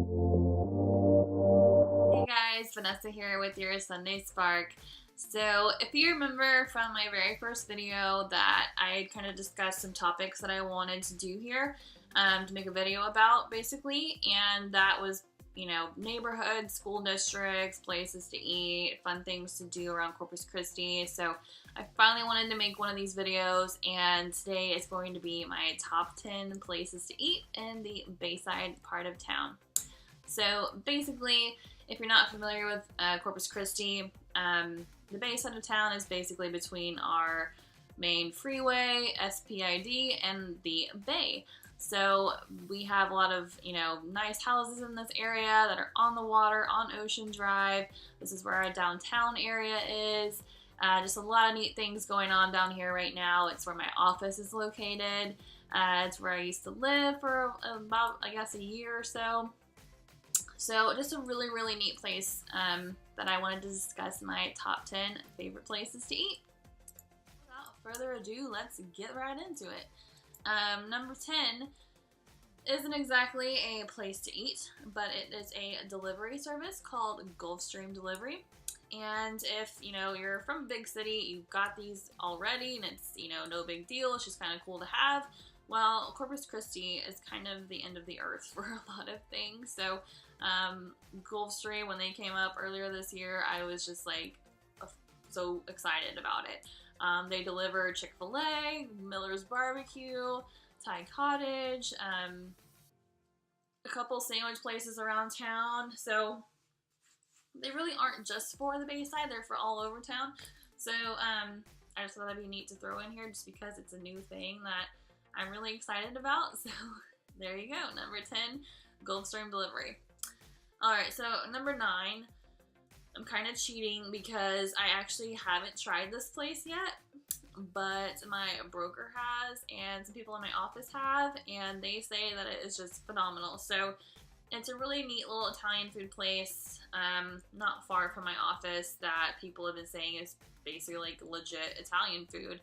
Hey guys, Vanessa here with your Sunday Spark. So, if you remember from my very first video that I kind of discussed some topics that I wanted to do here to make a video about, basically, and that was, neighborhoods, school districts, places to eat, fun things to do around Corpus Christi. So, I finally wanted to make one of these videos, and today is going to be my top 10 places to eat in the Bayside part of town. So, basically, if you're not familiar with Corpus Christi, the Bayside of town is basically between our main freeway, SPID, and the bay. So we have a lot of, nice houses in this area that are on the water, on Ocean Drive. This is where our downtown area is. Just a lot of neat things going on down here right now. It's where my office is located. It's where I used to live for about, I guess, a year or so. So just a really, really neat place that I wanted to discuss my top 10 favorite places to eat. Without further ado, let's get right into it. Number 10 isn't exactly a place to eat, but it is a delivery service called Gulfstream Delivery. And if, you're from a big city, you've got these already, and it's, no big deal, it's just kind of cool to have. Well, Corpus Christi is kind of the end of the earth for a lot of things. So, Gulfstream, when they came up earlier this year, I was just like so excited about it. They deliver Chick-fil-A, Miller's Barbecue, Thai Cottage, a couple sandwich places around town. So they really aren't just for the Bayside, they're for all over town. So I just thought that'd be neat to throw in here just because it's a new thing that I'm really excited about. So there you go, number 10, Gulfstream Delivery. Alright, so number 9, I'm kind of cheating because I actually haven't tried this place yet, but my broker has, and some people in my office have, and they say that it is just phenomenal. So it's a really neat little Italian food place, not far from my office, that people have been saying is basically like legit Italian food.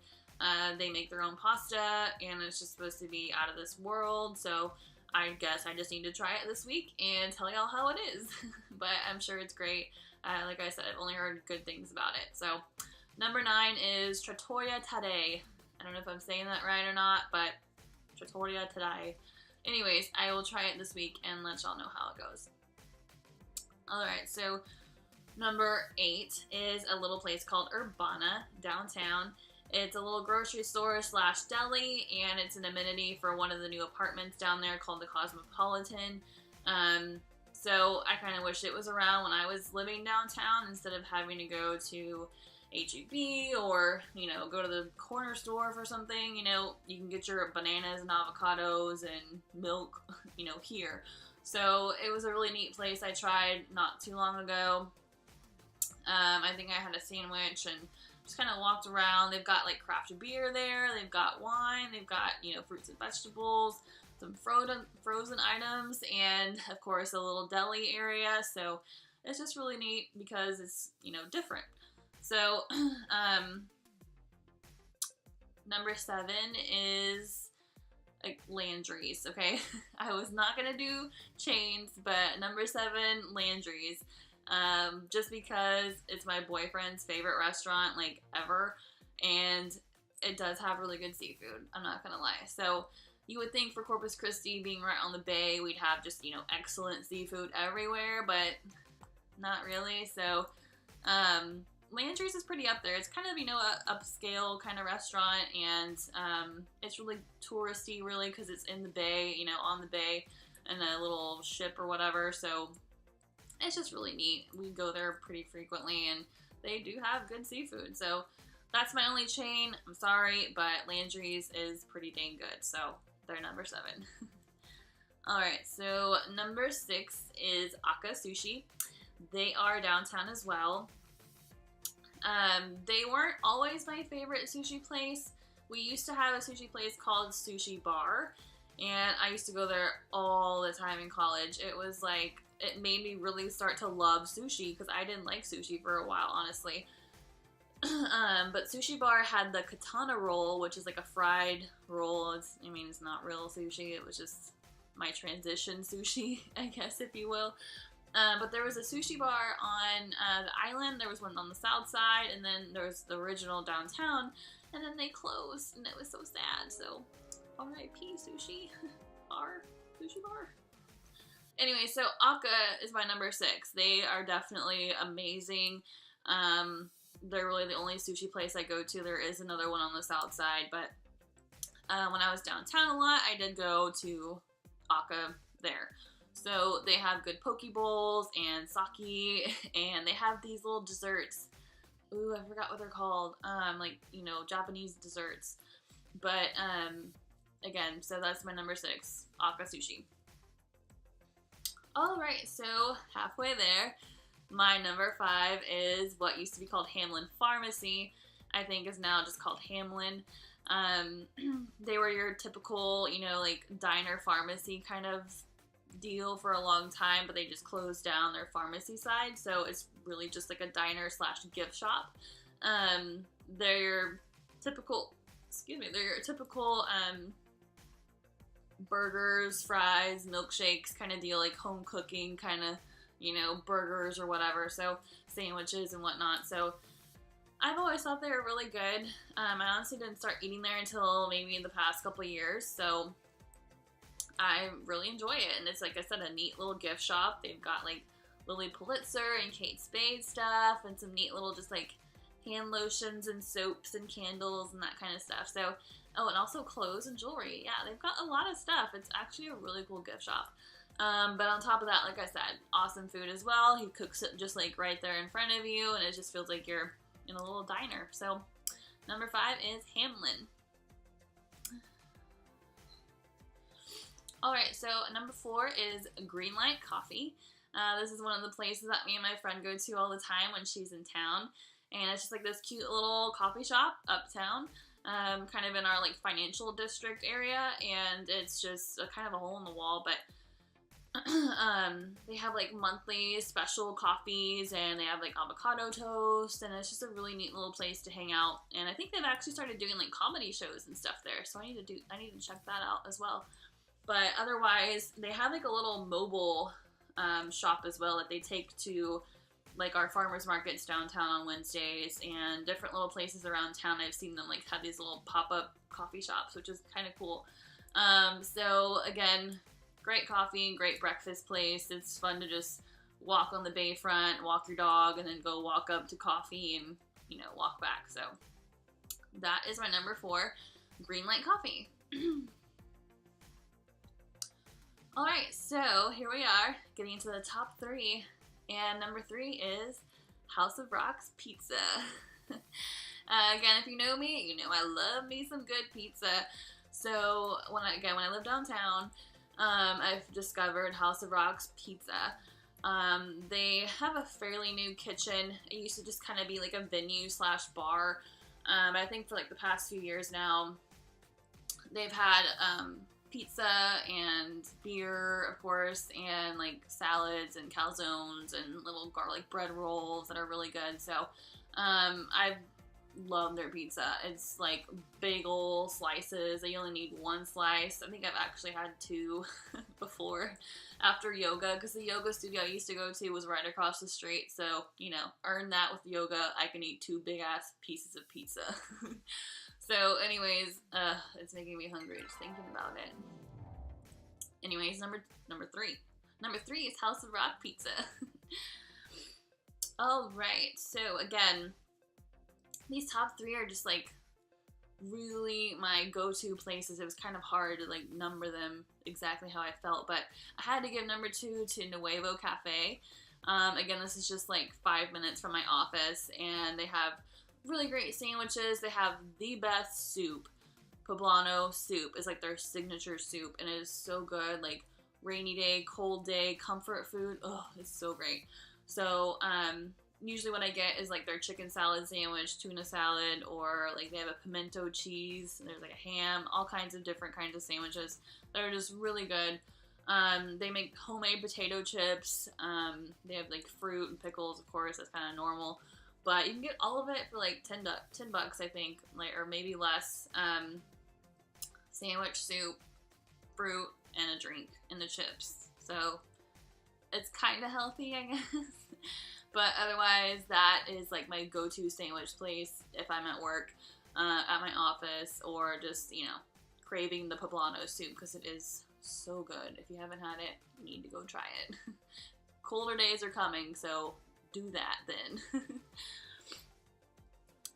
They make their own pasta, and it's just supposed to be out of this world, so I guess I just need to try it this week and tell y'all how it is. But I'm sure it's great. Like I said, I've only heard good things about it. So, number 9 is Trattoria Today. I don't know if I'm saying that right or not, but Trattoria Today. Anyways, I will try it this week and let y'all know how it goes. Alright, so number 8 is a little place called Urbana, downtown. It's a little grocery store / deli, and it's an amenity for one of the new apartments down there called the Cosmopolitan. So I kind of wish it was around when I was living downtown instead of having to go to H-E-B or, go to the corner store for something. You can get your bananas and avocados and milk, here. So it was a really neat place I tried not too long ago. I think I had a sandwich and just kind of walked around. They've got like craft beer there, they've got wine, they've got, fruits and vegetables, some frozen items, and of course a little deli area. So it's just really neat because it's, different. So, number 7 is like Landry's, okay? I was not gonna do chains, but number 7, Landry's. Just because it's my boyfriend's favorite restaurant, like, ever, and it does have really good seafood, I'm not gonna lie. So, you would think for Corpus Christi being right on the bay, we'd have just, excellent seafood everywhere, but not really. So, Landry's is pretty up there. It's kind of, a upscale kind of restaurant, and, it's really touristy, really, because it's in the bay, on the bay, in a little ship or whatever, so it's just really neat. We go there pretty frequently, and they do have good seafood. So that's my only chain. I'm sorry, but Landry's is pretty dang good. So they're number 7. Alright, so number 6 is Aka Sushi. They are downtown as well. They weren't always my favorite sushi place. We used to have a sushi place called Sushi Bar, and I used to go there all the time in college. It was like, it made me really start to love sushi because I didn't like sushi for a while, honestly. But Sushi Bar had the katana roll, which is like a fried roll. It's not real sushi. It was just my transition sushi, I guess, if you will. But there was a sushi bar on the island, there was one on the south side, and then there was the original downtown, and then they closed, and it was so sad, so R.I.P. sushi bar, sushi bar. Anyway, so Aka is my number 6. They are definitely amazing. They're really the only sushi place I go to. There is another one on the south side, but when I was downtown a lot, I did go to Aka there. So they have good poke bowls and sake, and they have these little desserts. Ooh, I forgot what they're called. Like, you know, Japanese desserts. But, again, so that's my number 6, Aka Sushi. Alright, so halfway there. My number 5 is what used to be called Hamlin Pharmacy. I think is now just called Hamlin. They were your typical, you know, like diner pharmacy kind of deal for a long time, but they just closed down their pharmacy side, so it's really just like a diner slash gift shop. They're your typical, burgers, fries, milkshakes kind of deal, like home cooking kind of, you know, burgers or whatever, so sandwiches and whatnot. So I've always thought they were really good. I honestly didn't start eating there until maybe in the past couple of years, so I really enjoy it. And it's, like I said, a neat little gift shop. They've got like Lily Pulitzer and Kate Spade stuff, and some neat little just like hand lotions and soaps and candles and that kind of stuff. So, oh, and also clothes and jewelry. Yeah, they've got a lot of stuff. It's actually a really cool gift shop. But on top of that, like I said, awesome food as well. He cooks it just like right there in front of you, and it just feels like you're in a little diner. So number 5 is Hamlin. Alright, so number 4 is Greenlight Coffee. This is one of the places that me and my friend go to all the time when she's in town. And it's just like this cute little coffee shop uptown, kind of in our like financial district area. And it's just a kind of a hole in the wall, but they have like monthly special coffees, and they have like avocado toast, and it's just a really neat little place to hang out. And I think they've actually started doing like comedy shows and stuff there, so I need to check that out as well. But otherwise, they have like a little mobile shop as well that they take to like our farmers markets downtown on Wednesdays, and different little places around town. I've seen them like have these little pop-up coffee shops, which is kind of cool. So again, great coffee, great breakfast place. It's fun to just walk on the bayfront, walk your dog, and then go walk up to coffee and, you know, walk back. So that is my number 4, Greenlight Coffee. Alright, so here we are, getting into the top 3. And number 3 is House of Rocks Pizza. Again, if you know me, you know I love me some good pizza. So when I live downtown, I've discovered House of Rocks Pizza. They have a fairly new kitchen. It used to just kind of be like a venue slash bar. I think for like the past few years now, they've had pizza and beer, of course, and like salads and calzones and little garlic bread rolls that are really good. So I've loved their pizza. It's like bagel slices. You only need 1 slice. I think I've actually had 2 before after yoga, because the yoga studio I used to go to was right across the street. So, you know, earn that with yoga. I can eat 2 big ass pieces of pizza. So anyways, it's making me hungry just thinking about it. Anyways, number 3. Number 3 is House of Rock Pizza. Alright, so again, these top 3 are just like really my go-to places. It was kind of hard to like number them exactly how I felt, but I had to give number 2 to Nuevo Cafe. Again, this is just like 5 minutes from my office, and they have really great sandwiches. They have the best soup. Poblano soup is like their signature soup, and it is so good. Like rainy day, cold day, comfort food. Oh, it's so great. So usually what I get is like their chicken salad sandwich, tuna salad, or like they have a pimento cheese, and there's like a ham, all kinds of different kinds of sandwiches that are just really good. They make homemade potato chips. They have like fruit and pickles, of course, that's kind of normal. But you can get all of it for like $10, I think, like, or maybe less. Sandwich, soup, fruit, and a drink and the chips. So it's kind of healthy, I guess. But otherwise, that is like my go-to sandwich place if I'm at work, at my office, or just, you know, craving the poblano soup because it is so good. If you haven't had it, you need to go try it. Colder days are coming, so do that then.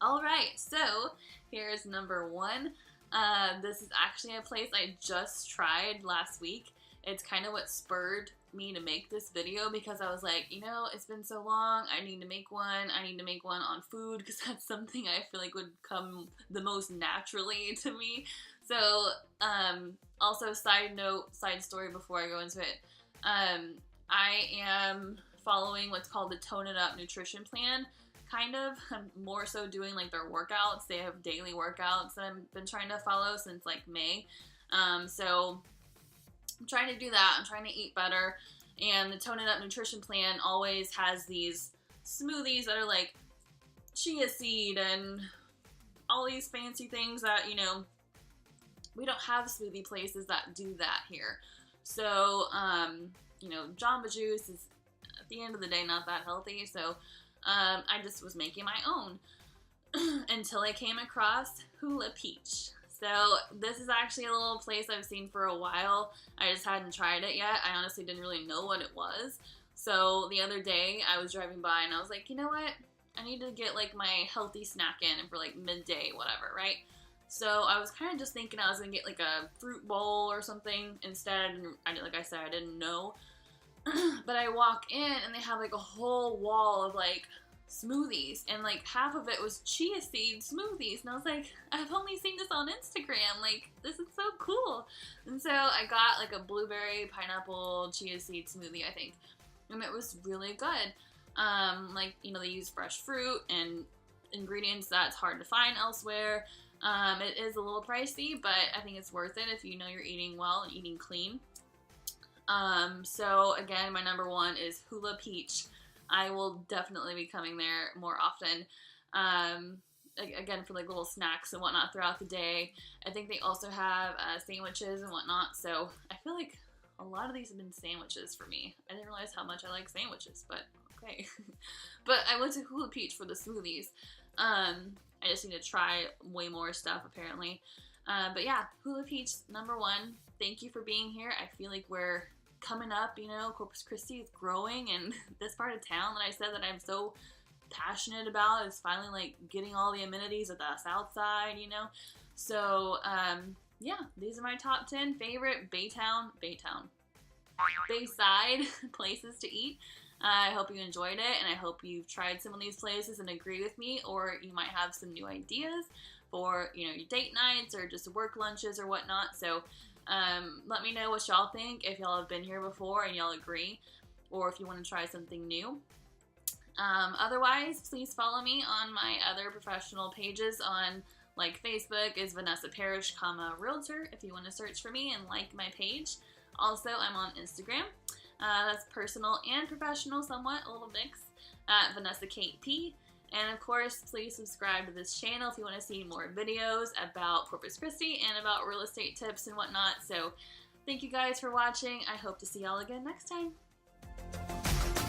Alright, so here's number 1. This is actually a place I just tried last week. It's kind of what spurred me to make this video because I was like, you know, it's been so long, I need to make one. I need to make one on food because that's something I feel like would come the most naturally to me. So, also side story before I go into it. I am following what's called the Tone It Up nutrition plan. Kind of. I'm more so doing like their workouts. They have daily workouts that I've been trying to follow since like May. So I'm trying to do that. I'm trying to eat better. And the Tone It Up nutrition plan always has these smoothies that are like chia seed and all these fancy things that, you know, we don't have smoothie places that do that here. So, you know, Jamba Juice is at the end of the day not that healthy. So, I just was making my own until I came across Hula Peach. So this is actually a little place I've seen for a while. I just hadn't tried it yet. I honestly didn't really know what it was. So the other day I was driving by and I was like, you know what? I need to get like my healthy snack in for like midday, whatever, right? So I was kind of just thinking I was gonna get like a fruit bowl or something instead. Like I said, I didn't know. But I walk in and they have like a whole wall of like smoothies, and like half of it was chia seed smoothies, and I was like, I've only seen this on Instagram, like this is so cool. And so I got like a blueberry pineapple chia seed smoothie, I think, and it was really good. Like, you know, they use fresh fruit and ingredients that's hard to find elsewhere. It is a little pricey, but I think it's worth it if you know you're eating well and eating clean. So again, my number 1 is Hula Peach. I will definitely be coming there more often. Again, for like little snacks and whatnot throughout the day. I think they also have sandwiches and whatnot. So I feel like a lot of these have been sandwiches for me. I didn't realize how much I like sandwiches, but okay. But I went to Hula Peach for the smoothies. I just need to try way more stuff apparently. But yeah, Hula Peach, number 1. Thank you for being here. I feel like we're coming up, you know, Corpus Christi is growing, and this part of town that I said that I'm so passionate about is finally like getting all the amenities of the south side, you know. So yeah, these are my top 10 favorite Bayside places to eat. I hope you enjoyed it, and I hope you've tried some of these places and agree with me, or you might have some new ideas for, you know, your date nights or just work lunches or whatnot. So let me know what y'all think, if y'all have been here before and y'all agree, or if you want to try something new. Otherwise, please follow me on my other professional pages on like Facebook is Vanessa Parrish, Realtor, if you want to search for me and like my page. Also, I'm on Instagram. That's personal and professional, somewhat, a little mix, at Vanessa Kate P. And of course, please subscribe to this channel if you want to see more videos about Corpus Christi and about real estate tips and whatnot. So thank you guys for watching. I hope to see y'all again next time.